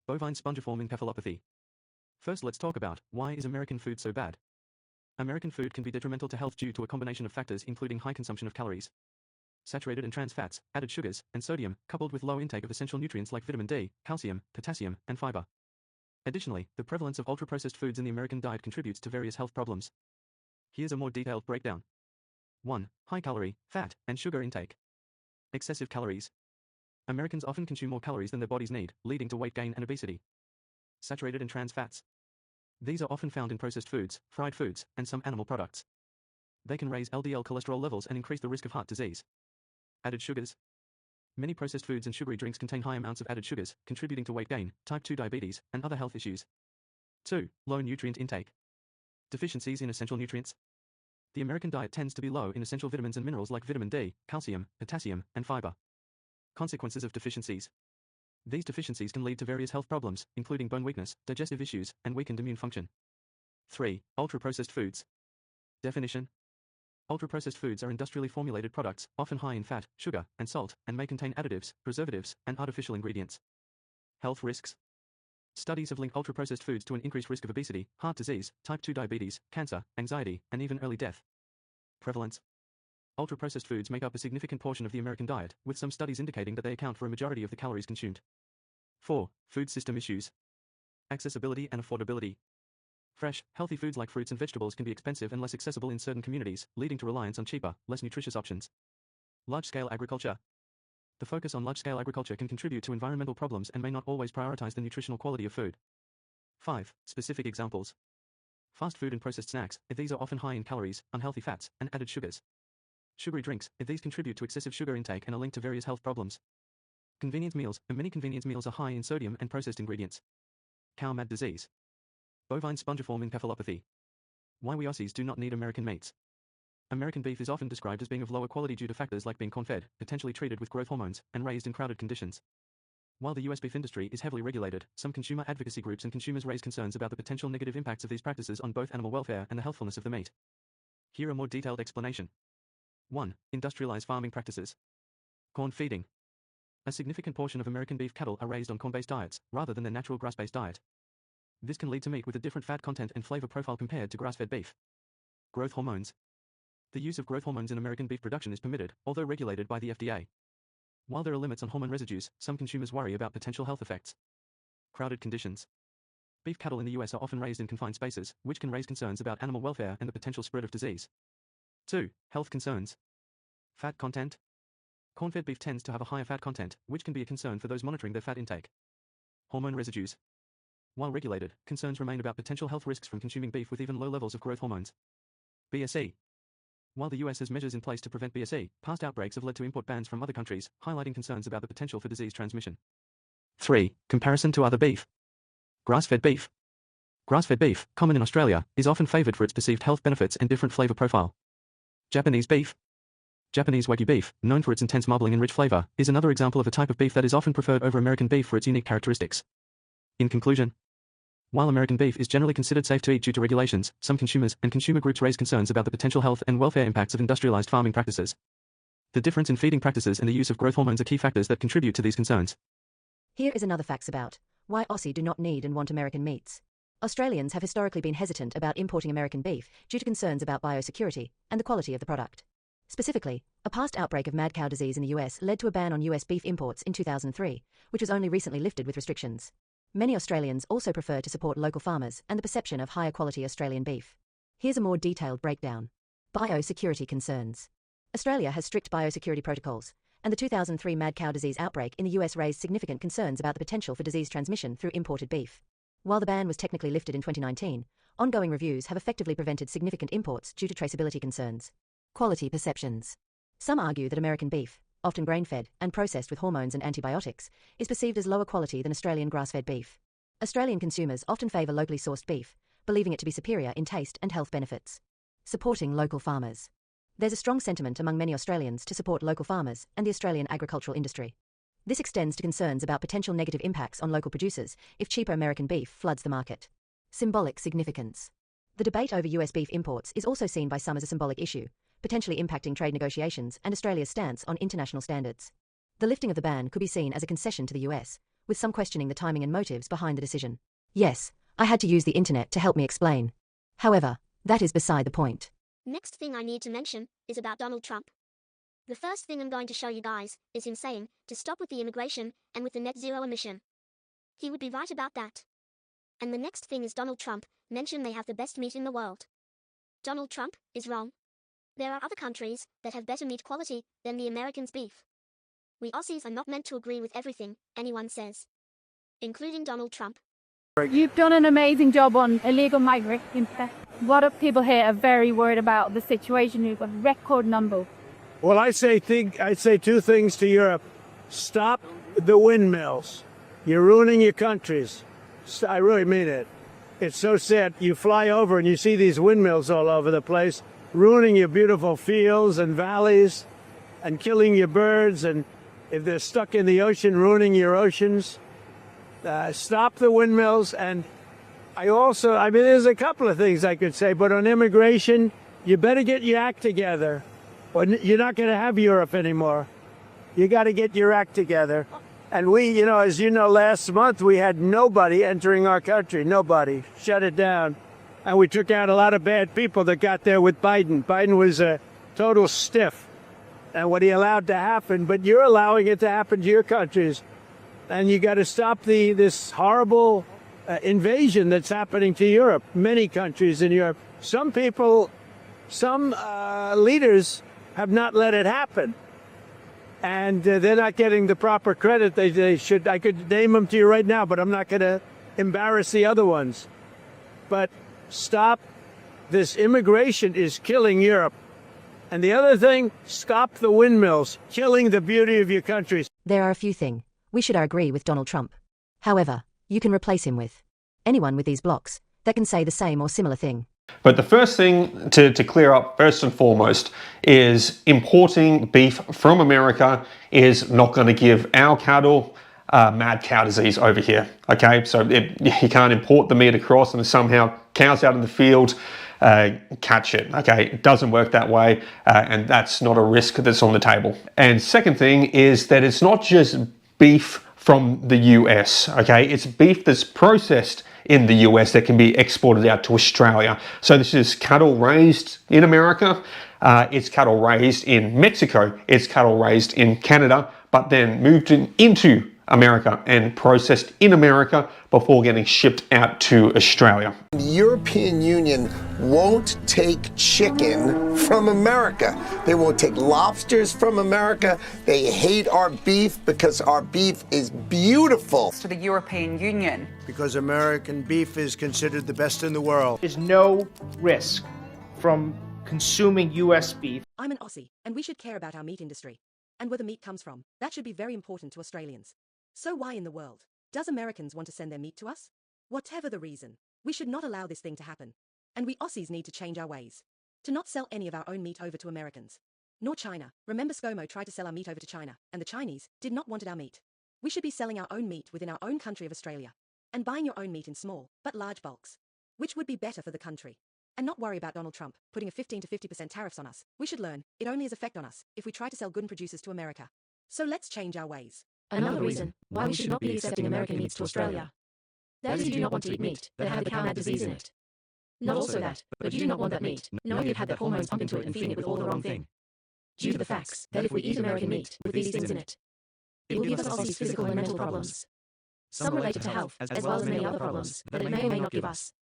Bovine spongiform encephalopathy. First, let's talk about why is American food so bad? American food can be detrimental to health due to a combination of factors including high consumption of calories, saturated and trans fats, added sugars, and sodium, coupled with low intake of essential nutrients like vitamin D, calcium, potassium, and fiber. Additionally, the prevalence of ultra-processed foods in the American diet contributes to various health problems. Here's a more detailed breakdown. 1. High calorie, fat, and sugar intake. Excessive calories. Americans often consume more calories than their bodies need, leading to weight gain and obesity. Saturated and trans fats. These are often found in processed foods, fried foods, and some animal products. They can raise LDL cholesterol levels and increase the risk of heart disease. Added sugars. Many processed foods and sugary drinks contain high amounts of added sugars, contributing to weight gain, type 2 diabetes, and other health issues. 2. Low nutrient intake. Deficiencies in essential nutrients. The American diet tends to be low in essential vitamins and minerals like vitamin D, calcium, potassium, and fiber. Consequences of deficiencies. These deficiencies can lead to various health problems, including bone weakness, digestive issues, and weakened immune function. 3. Ultra-processed foods. Definition. Ultra-processed foods are industrially formulated products, often high in fat, sugar, and salt, and may contain additives, preservatives, and artificial ingredients. Health risks. Studies have linked ultra-processed foods to an increased risk of obesity, heart disease, type 2 diabetes, cancer, anxiety, and even early death. Prevalence. Ultra-processed foods make up a significant portion of the American diet, with some studies indicating that they account for a majority of the calories consumed. 4. Food system issues. Accessibility and affordability. Fresh, healthy foods like fruits and vegetables can be expensive and less accessible in certain communities, leading to reliance on cheaper, less nutritious options. Large-scale agriculture. The focus on large-scale agriculture can contribute to environmental problems and may not always prioritize the nutritional quality of food. 5. Specific examples. Fast food and processed snacks, these are often high in calories, unhealthy fats, and added sugars. Sugary drinks, these contribute to excessive sugar intake and are linked to various health problems. Convenience meals, many convenience meals are high in sodium and processed ingredients. Cow mad disease. Bovine spongiform encephalopathy. Why we Aussies do not need American meats. American beef is often described as being of lower quality due to factors like being corn-fed, potentially treated with growth hormones, and raised in crowded conditions. While the US beef industry is heavily regulated, some consumer advocacy groups and consumers raise concerns about the potential negative impacts of these practices on both animal welfare and the healthfulness of the meat. Here a more detailed explanation. 1. Industrialized farming practices. Corn feeding. A significant portion of American beef cattle are raised on corn-based diets, rather than their natural grass-based diet. This can lead to meat with a different fat content and flavor profile compared to grass-fed beef. Growth hormones. The use of growth hormones in American beef production is permitted, although regulated by the FDA. While there are limits on hormone residues, some consumers worry about potential health effects. Crowded conditions. Beef cattle in the US are often raised in confined spaces, which can raise concerns about animal welfare and the potential spread of disease. 2. Health concerns. Fat content. Corn-fed beef tends to have a higher fat content, which can be a concern for those monitoring their fat intake. Hormone residues. While regulated, concerns remain about potential health risks from consuming beef with even low levels of growth hormones. BSE. While the US has measures in place to prevent BSE, past outbreaks have led to import bans from other countries, highlighting concerns about the potential for disease transmission. 3. Comparison to other beef. Grass-fed beef. Grass-fed beef, common in Australia, is often favored for its perceived health benefits and different flavor profile. Japanese beef. Japanese Wagyu beef, known for its intense marbling and rich flavor, is another example of a type of beef that is often preferred over American beef for its unique characteristics. In conclusion, while American beef is generally considered safe to eat due to regulations, some consumers and consumer groups raise concerns about the potential health and welfare impacts of industrialized farming practices. The difference in feeding practices and the use of growth hormones are key factors that contribute to these concerns. Here is another facts about why Aussie do not need and want American meats. Australians have historically been hesitant about importing American beef due to concerns about biosecurity and the quality of the product. Specifically, a past outbreak of mad cow disease in the US led to a ban on US beef imports in 2003, which was only recently lifted with restrictions. Many Australians also prefer to support local farmers and the perception of higher quality Australian beef. Here's a more detailed breakdown. Biosecurity concerns. Australia has strict biosecurity protocols, and the 2003 mad cow disease outbreak in the US raised significant concerns about the potential for disease transmission through imported beef. While the ban was technically lifted in 2019, ongoing reviews have effectively prevented significant imports due to traceability concerns. Quality perceptions. Some argue that American beef, often grain-fed and processed with hormones and antibiotics, is perceived as lower quality than Australian grass-fed beef. Australian consumers often favour locally sourced beef, believing it to be superior in taste and health benefits. Supporting local farmers. There's a strong sentiment among many Australians to support local farmers and the Australian agricultural industry. This extends to concerns about potential negative impacts on local producers if cheaper American beef floods the market. Symbolic significance. The debate over US beef imports is also seen by some as a symbolic issue, potentially impacting trade negotiations and Australia's stance on international standards. The lifting of the ban could be seen as a concession to the US, with some questioning the timing and motives behind the decision. Yes, I had to use the internet to help me explain. However, that is beside the point. Next thing I need to mention is about Donald Trump. The first thing I'm going to show you guys is him saying to stop with the immigration and with the net zero emission. He would be right about that. And the next thing is Donald Trump mentioned they have the best meat in the world. Donald Trump is wrong. There are other countries that have better meat quality than the Americans' beef. We Aussies are not meant to agree with everything anyone says, including Donald Trump. You've done an amazing job on illegal migration. A lot of people here are very worried about the situation. You've got a record number. Well, I'd say two things to Europe. Stop the windmills. You're ruining your countries. I really mean it. It's so sad. You fly over and you see these windmills all over the place, ruining your beautiful fields and valleys and killing your birds. And if they're stuck in the ocean, ruining your oceans. Stop the windmills. And there's a couple of things I could say, but on immigration, you better get your act together, or you're not going to have Europe anymore. You got to get your act together. And we, as you know, last month we had nobody entering our country. Nobody. Shut it down. And we took out a lot of bad people that got there with Biden. Biden was a total stiff. And what he allowed to happen, but you're allowing it to happen to your countries. And you got to stop this horrible invasion that's happening to Europe. Many countries in Europe. Some leaders have not let it happen. And they're not getting the proper credit they should. I could name them to you right now, but I'm not going to embarrass the other ones. But stop. This immigration is killing Europe. And the other thing, stop the windmills, killing the beauty of your countries. There are a few things we should agree with Donald Trump. However, you can replace him with anyone with these blocks that can say the same or similar thing. But the first thing to clear up, first and foremost, is importing beef from America is not going to give our cattle mad cow disease over here. Okay, so you can't import the meat across and somehow cows out in the field catch it. Okay, it doesn't work that way, and that's not a risk that's on the table. And second thing is that it's not just beef from the US, okay? It's beef that's processed in the US that can be exported out to Australia. So this is cattle raised in America, it's cattle raised in Mexico, it's cattle raised in Canada, but then moved into America and processed in America before getting shipped out to Australia. The European Union won't take chicken from America. They won't take lobsters from America. They hate our beef because our beef is beautiful. To the European Union. Because American beef is considered the best in the world. There's no risk from consuming U.S. beef. I'm an Aussie, and we should care about our meat industry and where the meat comes from. That should be very important to Australians. So why in the world does Americans want to send their meat to us? Whatever the reason, we should not allow this thing to happen. And we Aussies need to change our ways. To not sell any of our own meat over to Americans. Nor China. Remember ScoMo tried to sell our meat over to China, and the Chinese did not want our meat. We should be selling our own meat within our own country of Australia. And buying your own meat in small, but large bulks. Which would be better for the country. And not worry about Donald Trump putting a 15 to 50% tariffs on us. We should learn, it only has effect on us if we try to sell good producers to America. So let's change our ways. Another reason why we should not be accepting American meats to Australia. Those who do not want to eat meat that have the cow mad disease in it. Not also that, but you do not want that meat, knowing you've had that hormones pump into it and feeding it with all the wrong thing. Due to the facts that if we eat American meat with these things in it, it will give us Aussies physical and mental problems. Some related to health, as well as many other problems that it may or may not give us.